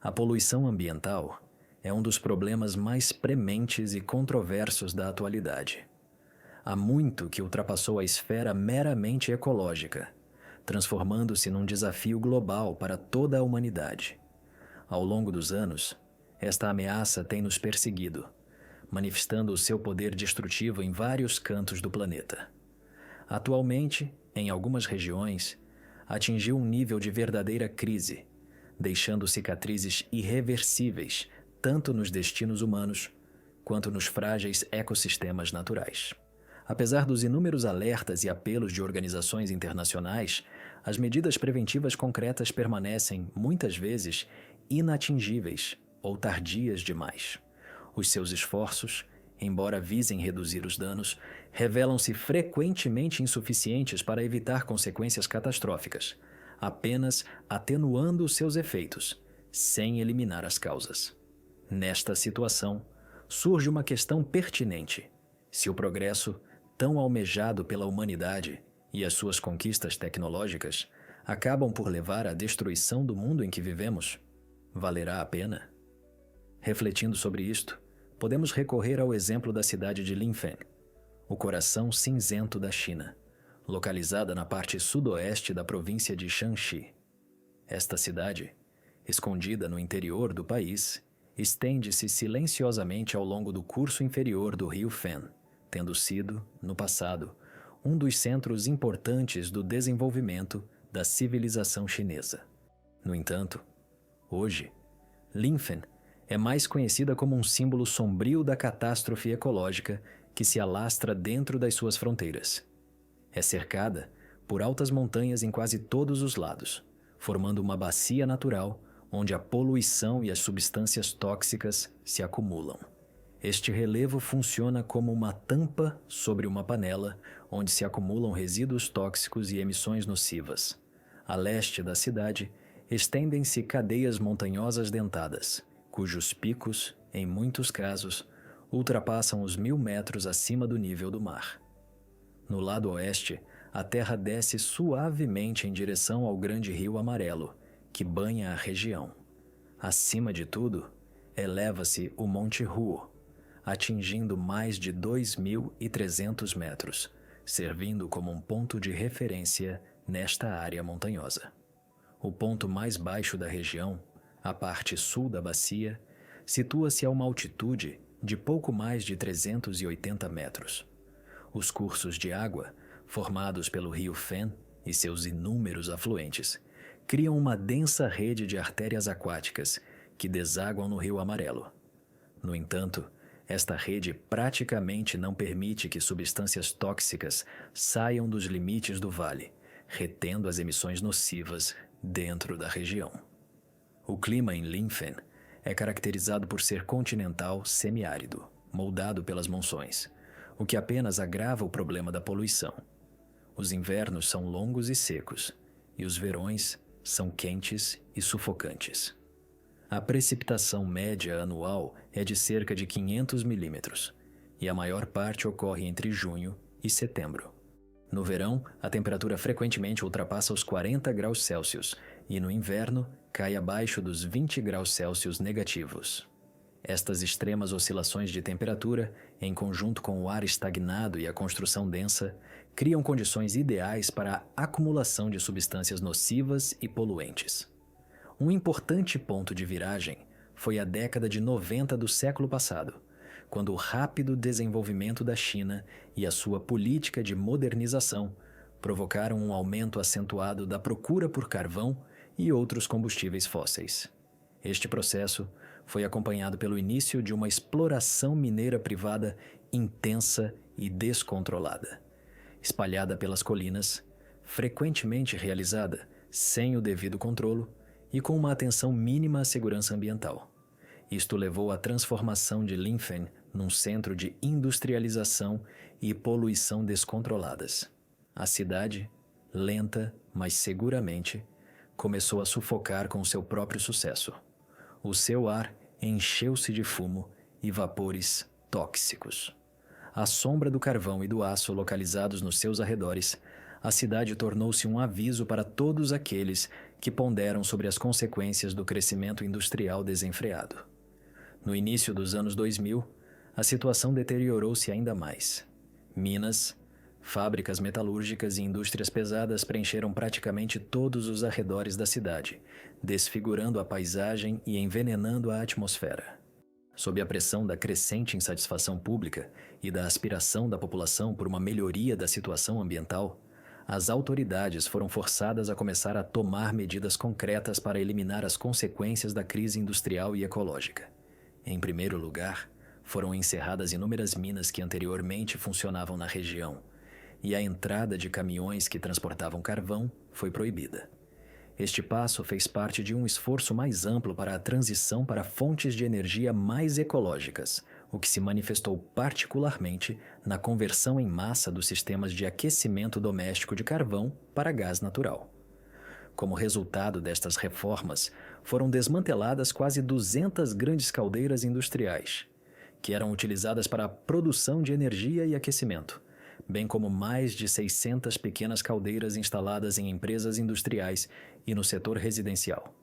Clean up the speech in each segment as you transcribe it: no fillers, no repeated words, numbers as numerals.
A poluição ambiental é um dos problemas mais prementes e controversos da atualidade. Há muito que ultrapassou a esfera meramente ecológica, transformando-se num desafio global para toda a humanidade. Ao longo dos anos, esta ameaça tem nos perseguido, manifestando o seu poder destrutivo em vários cantos do planeta. Atualmente, em algumas regiões, atingiu um nível de verdadeira crise, deixando cicatrizes irreversíveis tanto nos destinos humanos quanto nos frágeis ecossistemas naturais. Apesar dos inúmeros alertas e apelos de organizações internacionais, as medidas preventivas concretas permanecem, muitas vezes, inatingíveis ou tardias demais. Os seus esforços, embora visem reduzir os danos, revelam-se frequentemente insuficientes para evitar consequências catastróficas, apenas atenuando os seus efeitos, sem eliminar as causas. Nesta situação, surge uma questão pertinente: se o progresso, tão almejado pela humanidade, e as suas conquistas tecnológicas acabam por levar à destruição do mundo em que vivemos, valerá a pena? Refletindo sobre isto, podemos recorrer ao exemplo da cidade de Linfen, o coração cinzento da China, localizada na parte sudoeste da província de Shanxi. Esta cidade, escondida no interior do país, estende-se silenciosamente ao longo do curso inferior do rio Fen, tendo sido, no passado, um dos centros importantes do desenvolvimento da civilização chinesa. No entanto, hoje, Linfen é mais conhecida como um símbolo sombrio da catástrofe ecológica que se alastra dentro das suas fronteiras. É cercada por altas montanhas em quase todos os lados, formando uma bacia natural onde a poluição e as substâncias tóxicas se acumulam. Este relevo funciona como uma tampa sobre uma panela onde se acumulam resíduos tóxicos e emissões nocivas. A leste da cidade, estendem-se cadeias montanhosas dentadas, cujos picos, em muitos casos, ultrapassam os 1.000 metros acima do nível do mar. No lado oeste, a terra desce suavemente em direção ao grande rio Amarelo, que banha a região. Acima de tudo, eleva-se o Monte Huo, atingindo mais de 2.300 metros, servindo como um ponto de referência nesta área montanhosa. O ponto mais baixo da região, a parte sul da bacia, situa-se a uma altitude de pouco mais de 380 metros. Os cursos de água, formados pelo rio Fen e seus inúmeros afluentes, criam uma densa rede de artérias aquáticas que desaguam no rio Amarelo. No entanto, esta rede praticamente não permite que substâncias tóxicas saiam dos limites do vale, retendo as emissões nocivas dentro da região. O clima em Linfen é caracterizado por ser continental semiárido, moldado pelas monções, o que apenas agrava o problema da poluição. Os invernos são longos e secos, e os verões são quentes e sufocantes. A precipitação média anual é de cerca de 500 milímetros, e a maior parte ocorre entre junho e setembro. No verão, a temperatura frequentemente ultrapassa os 40 graus Celsius, e no inverno cai abaixo dos 20 graus Celsius negativos. Estas extremas oscilações de temperatura, em conjunto com o ar estagnado e a construção densa, criam condições ideais para a acumulação de substâncias nocivas e poluentes. Um importante ponto de viragem foi a década de 90 do século passado, quando o rápido desenvolvimento da China e a sua política de modernização provocaram um aumento acentuado da procura por carvão e outros combustíveis fósseis. Este processo foi acompanhado pelo início de uma exploração mineira privada intensa e descontrolada, espalhada pelas colinas, frequentemente realizada sem o devido controlo e com uma atenção mínima à segurança ambiental. Isto levou à transformação de Linfen num centro de industrialização e poluição descontroladas. A cidade, lenta, mas seguramente, começou a sufocar com seu próprio sucesso. O seu ar encheu-se de fumo e vapores tóxicos. À sombra do carvão e do aço localizados nos seus arredores, a cidade tornou-se um aviso para todos aqueles que ponderam sobre as consequências do crescimento industrial desenfreado. No início dos anos 2000, a situação deteriorou-se ainda mais. Minas, fábricas metalúrgicas e indústrias pesadas preencheram praticamente todos os arredores da cidade, desfigurando a paisagem e envenenando a atmosfera. Sob a pressão da crescente insatisfação pública e da aspiração da população por uma melhoria da situação ambiental, as autoridades foram forçadas a começar a tomar medidas concretas para eliminar as consequências da crise industrial e ecológica. Em primeiro lugar, foram encerradas inúmeras minas que anteriormente funcionavam na região, e a entrada de caminhões que transportavam carvão foi proibida. Este passo fez parte de um esforço mais amplo para a transição para fontes de energia mais ecológicas, o que se manifestou particularmente na conversão em massa dos sistemas de aquecimento doméstico de carvão para gás natural. Como resultado destas reformas, foram desmanteladas quase 200 grandes caldeiras industriais, que eram utilizadas para a produção de energia e aquecimento, bem como mais de 600 pequenas caldeiras instaladas em empresas industriais e no setor residencial.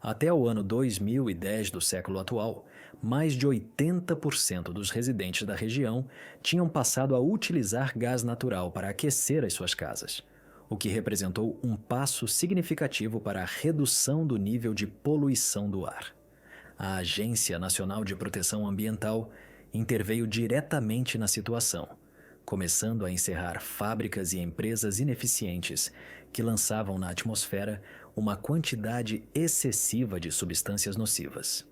Até o ano 2010 do século atual, mais de 80% dos residentes da região tinham passado a utilizar gás natural para aquecer as suas casas, o que representou um passo significativo para a redução do nível de poluição do ar. A Agência Nacional de Proteção Ambiental interveio diretamente na situação, começando a encerrar fábricas e empresas ineficientes que lançavam na atmosfera uma quantidade excessiva de substâncias nocivas.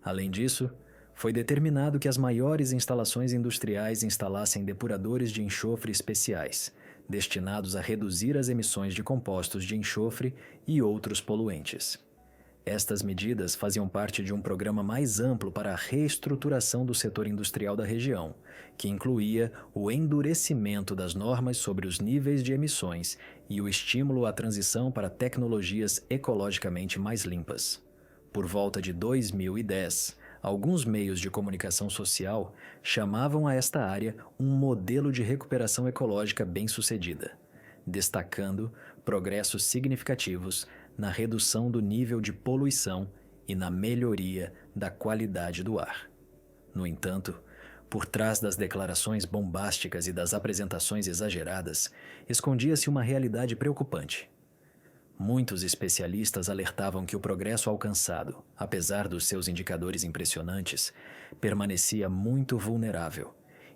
Além disso, foi determinado que as maiores instalações industriais instalassem depuradores de enxofre especiais, destinados a reduzir as emissões de compostos de enxofre e outros poluentes. Estas medidas faziam parte de um programa mais amplo para a reestruturação do setor industrial da região, que incluía o endurecimento das normas sobre os níveis de emissões e o estímulo à transição para tecnologias ecologicamente mais limpas. Por volta de 2010, alguns meios de comunicação social chamavam a esta área um modelo de recuperação ecológica bem-sucedida, destacando progressos significativos na redução do nível de poluição e na melhoria da qualidade do ar. No entanto, por trás das declarações bombásticas e das apresentações exageradas, escondia-se uma realidade preocupante. Muitos especialistas alertavam que o progresso alcançado, apesar dos seus indicadores impressionantes, permanecia muito vulnerável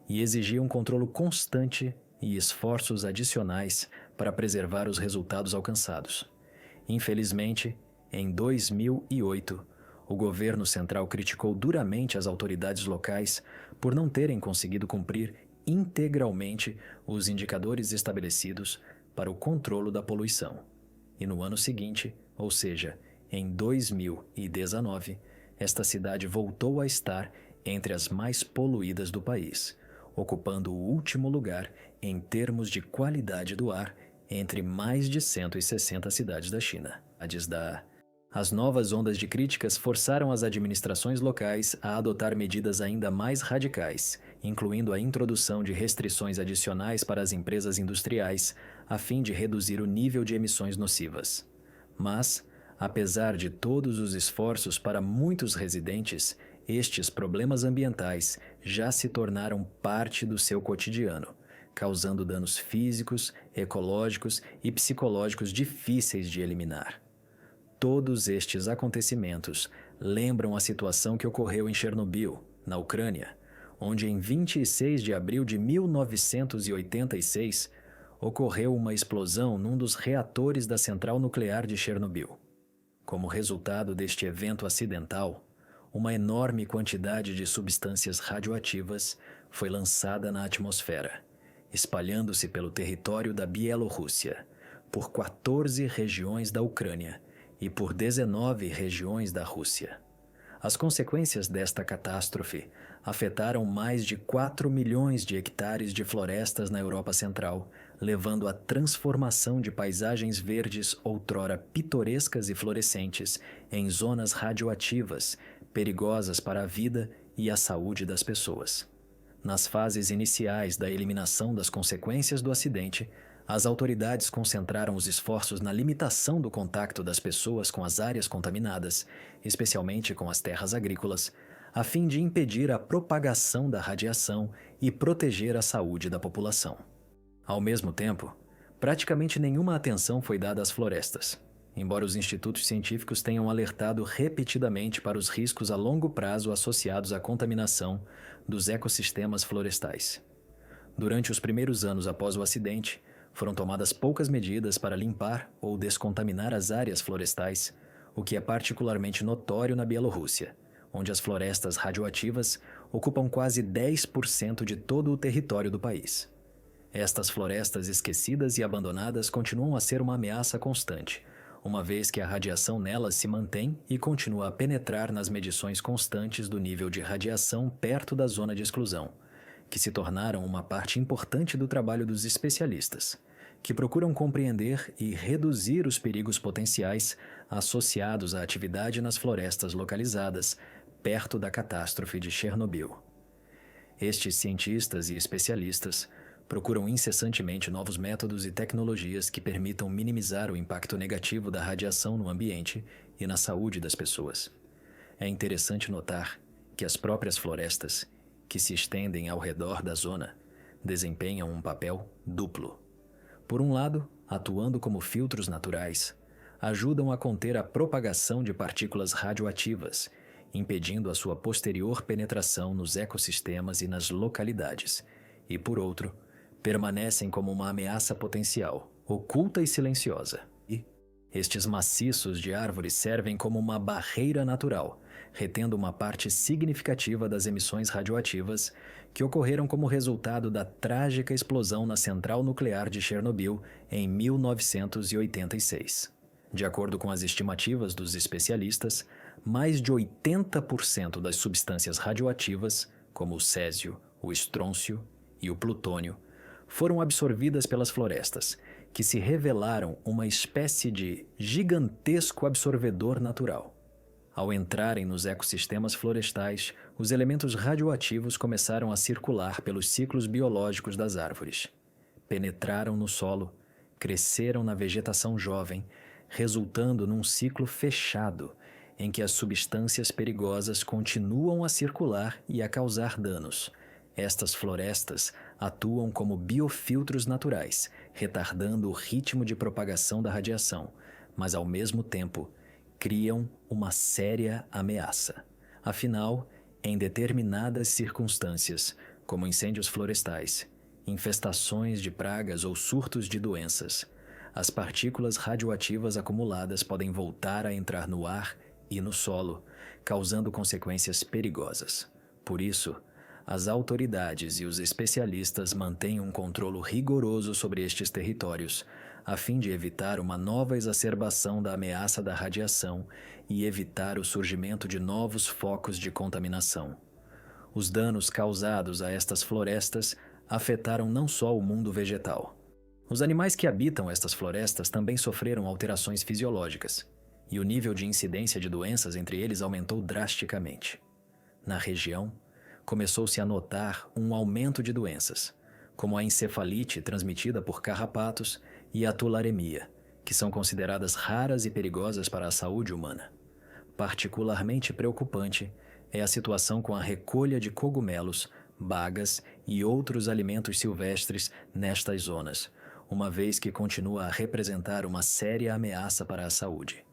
e exigia um controle constante e esforços adicionais para preservar os resultados alcançados. Infelizmente, em 2008, o governo central criticou duramente as autoridades locais por não terem conseguido cumprir integralmente os indicadores estabelecidos para o controle da poluição. E no ano seguinte, ou seja, em 2019, esta cidade voltou a estar entre as mais poluídas do país, ocupando o último lugar em termos de qualidade do ar entre mais de 160 cidades da China. As novas ondas de críticas forçaram as administrações locais a adotar medidas ainda mais radicais, incluindo a introdução de restrições adicionais para as empresas industriais, a fim de reduzir o nível de emissões nocivas. Mas, apesar de todos os esforços para muitos residentes, estes problemas ambientais já se tornaram parte do seu cotidiano, causando danos físicos, ecológicos e psicológicos difíceis de eliminar. Todos estes acontecimentos lembram a situação que ocorreu em Chernobyl, na Ucrânia, onde em 26 de abril de 1986 ocorreu uma explosão num dos reatores da central nuclear de Chernobyl. Como resultado deste evento acidental, uma enorme quantidade de substâncias radioativas foi lançada na atmosfera, espalhando-se pelo território da Bielorrússia, por 14 regiões da Ucrânia e por 19 regiões da Rússia. As consequências desta catástrofe afetaram mais de 4 milhões de hectares de florestas na Europa Central, levando à transformação de paisagens verdes outrora pitorescas e florescentes em zonas radioativas, perigosas para a vida e a saúde das pessoas. Nas fases iniciais da eliminação das consequências do acidente, As autoridades concentraram os esforços na limitação do contato das pessoas com as áreas contaminadas, especialmente com as terras agrícolas, a fim de impedir a propagação da radiação e proteger a saúde da população. Ao mesmo tempo, praticamente nenhuma atenção foi dada às florestas, embora os institutos científicos tenham alertado repetidamente para os riscos a longo prazo associados à contaminação dos ecossistemas florestais. Durante os primeiros anos após o acidente, foram tomadas poucas medidas para limpar ou descontaminar as áreas florestais, o que é particularmente notório na Bielorrússia, onde as florestas radioativas ocupam quase 10% de todo o território do país. Estas florestas esquecidas e abandonadas continuam a ser uma ameaça constante, uma vez que a radiação nelas se mantém e continua a penetrar nas medições constantes do nível de radiação perto da zona de exclusão, que se tornaram uma parte importante do trabalho dos especialistas, que procuram compreender e reduzir os perigos potenciais associados à atividade nas florestas localizadas perto da catástrofe de Chernobyl. Estes cientistas e especialistas procuram incessantemente novos métodos e tecnologias que permitam minimizar o impacto negativo da radiação no ambiente e na saúde das pessoas. É interessante notar que as próprias florestas, que se estendem ao redor da zona, desempenham um papel duplo. Por um lado, atuando como filtros naturais, ajudam a conter a propagação de partículas radioativas, impedindo a sua posterior penetração nos ecossistemas e nas localidades, e, por outro, permanecem como uma ameaça potencial, oculta e silenciosa. E estes maciços de árvores servem como uma barreira natural, retendo uma parte significativa das emissões radioativas que ocorreram como resultado da trágica explosão na central nuclear de Chernobyl em 1986. De acordo com as estimativas dos especialistas, mais de 80% das substâncias radioativas, como o césio, o estrôncio e o plutônio, foram absorvidas pelas florestas, que se revelaram uma espécie de gigantesco absorvedor natural. Ao entrarem nos ecossistemas florestais, os elementos radioativos começaram a circular pelos ciclos biológicos das árvores. Penetraram no solo, cresceram na vegetação jovem, resultando num ciclo fechado, em que as substâncias perigosas continuam a circular e a causar danos. Estas florestas atuam como biofiltros naturais, retardando o ritmo de propagação da radiação, mas ao mesmo tempo criam uma séria ameaça. Afinal, em determinadas circunstâncias, como incêndios florestais, infestações de pragas ou surtos de doenças, as partículas radioativas acumuladas podem voltar a entrar no ar e no solo, causando consequências perigosas. Por isso, as autoridades e os especialistas mantêm um controle rigoroso sobre estes territórios, a fim de evitar uma nova exacerbação da ameaça da radiação e evitar o surgimento de novos focos de contaminação. Os danos causados a estas florestas afetaram não só o mundo vegetal. Os animais que habitam estas florestas também sofreram alterações fisiológicas, e o nível de incidência de doenças entre eles aumentou drasticamente. Na região, começou-se a notar um aumento de doenças, como a encefalite transmitida por carrapatos e a tularemia, que são consideradas raras e perigosas para a saúde humana. Particularmente preocupante é a situação com a recolha de cogumelos, bagas e outros alimentos silvestres nestas zonas, uma vez que continua a representar uma séria ameaça para a saúde.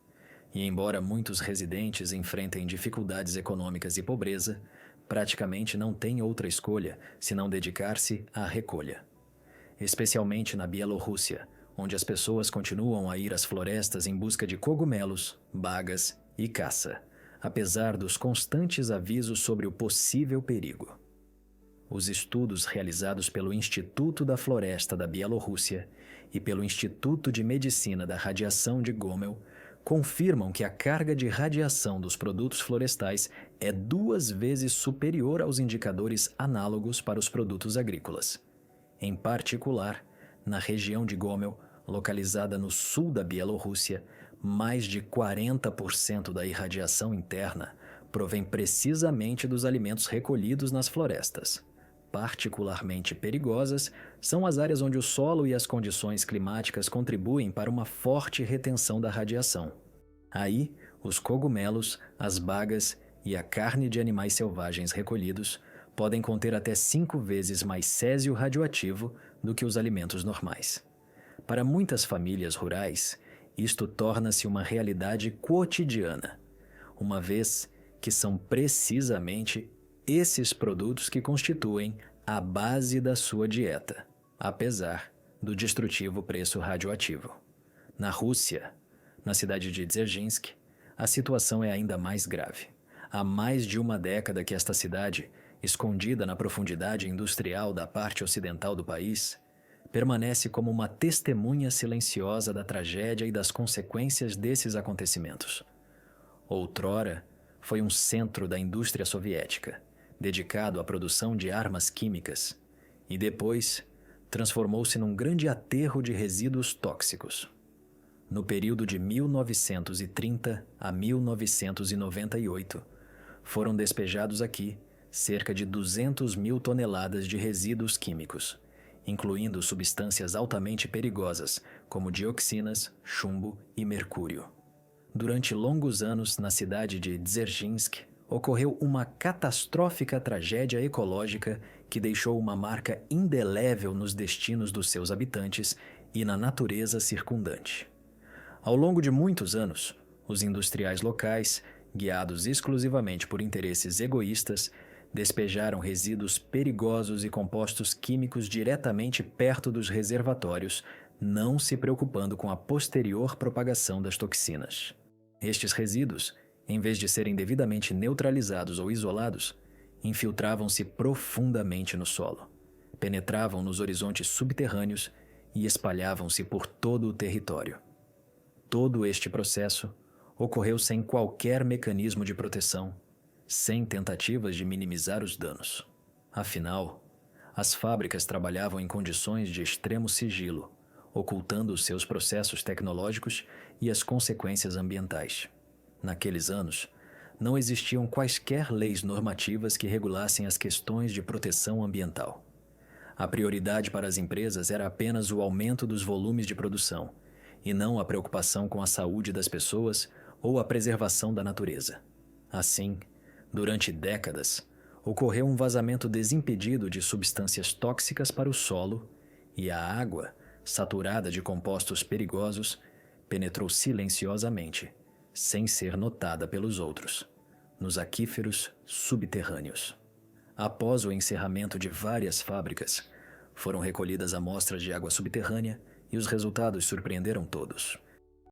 E embora muitos residentes enfrentem dificuldades econômicas e pobreza, praticamente não têm outra escolha senão dedicar-se à recolha. Especialmente na Bielorrússia, onde as pessoas continuam a ir às florestas em busca de cogumelos, bagas e caça, apesar dos constantes avisos sobre o possível perigo. Os estudos realizados pelo Instituto da Floresta da Bielorrússia e pelo Instituto de Medicina da Radiação de Gomel confirmam que a carga de radiação dos produtos florestais é 2 vezes superior aos indicadores análogos para os produtos agrícolas. Em particular, na região de Gomel, localizada no sul da Bielorrússia, mais de 40% da irradiação interna provém precisamente dos alimentos recolhidos nas florestas. particularmente perigosas são as áreas onde o solo e as condições climáticas contribuem para uma forte retenção da radiação. Aí, os cogumelos, as bagas e a carne de animais selvagens recolhidos podem conter até 5 vezes mais césio radioativo do que os alimentos normais. Para muitas famílias rurais, isto torna-se uma realidade cotidiana, uma vez que são precisamente esses produtos que constituem a base da sua dieta, apesar do destrutivo preço radioativo. Na Rússia, na cidade de Dzerzhinsk, a situação é ainda mais grave. Há mais de uma década que esta cidade, escondida na profundidade industrial da parte ocidental do país, permanece como uma testemunha silenciosa da tragédia e das consequências desses acontecimentos. Outrora, foi um centro da indústria soviética, dedicado à produção de armas químicas, e depois transformou-se num grande aterro de resíduos tóxicos. No período de 1930 a 1998, foram despejados aqui cerca de 200 mil toneladas de resíduos químicos, incluindo substâncias altamente perigosas como dioxinas, chumbo e mercúrio. Durante longos anos, na cidade de Dzerzhinsk, ocorreu uma catastrófica tragédia ecológica que deixou uma marca indelével nos destinos dos seus habitantes e na natureza circundante. Ao longo de muitos anos, os industriais locais, guiados exclusivamente por interesses egoístas, despejaram resíduos perigosos e compostos químicos diretamente perto dos reservatórios, não se preocupando com a posterior propagação das toxinas. Estes resíduos, em vez de serem devidamente neutralizados ou isolados, infiltravam-se profundamente no solo, penetravam nos horizontes subterrâneos e espalhavam-se por todo o território. Todo este processo ocorreu sem qualquer mecanismo de proteção, sem tentativas de minimizar os danos. Afinal, as fábricas trabalhavam em condições de extremo sigilo, ocultando os seus processos tecnológicos e as consequências ambientais. Naqueles anos, não existiam quaisquer leis normativas que regulassem as questões de proteção ambiental. A prioridade para as empresas era apenas o aumento dos volumes de produção, e não a preocupação com a saúde das pessoas ou a preservação da natureza. Assim, durante décadas, ocorreu um vazamento desimpedido de substâncias tóxicas para o solo e a água, saturada de compostos perigosos, penetrou silenciosamente, sem ser notada pelos outros, nos aquíferos subterrâneos. Após o encerramento de várias fábricas, foram recolhidas amostras de água subterrânea e os resultados surpreenderam todos.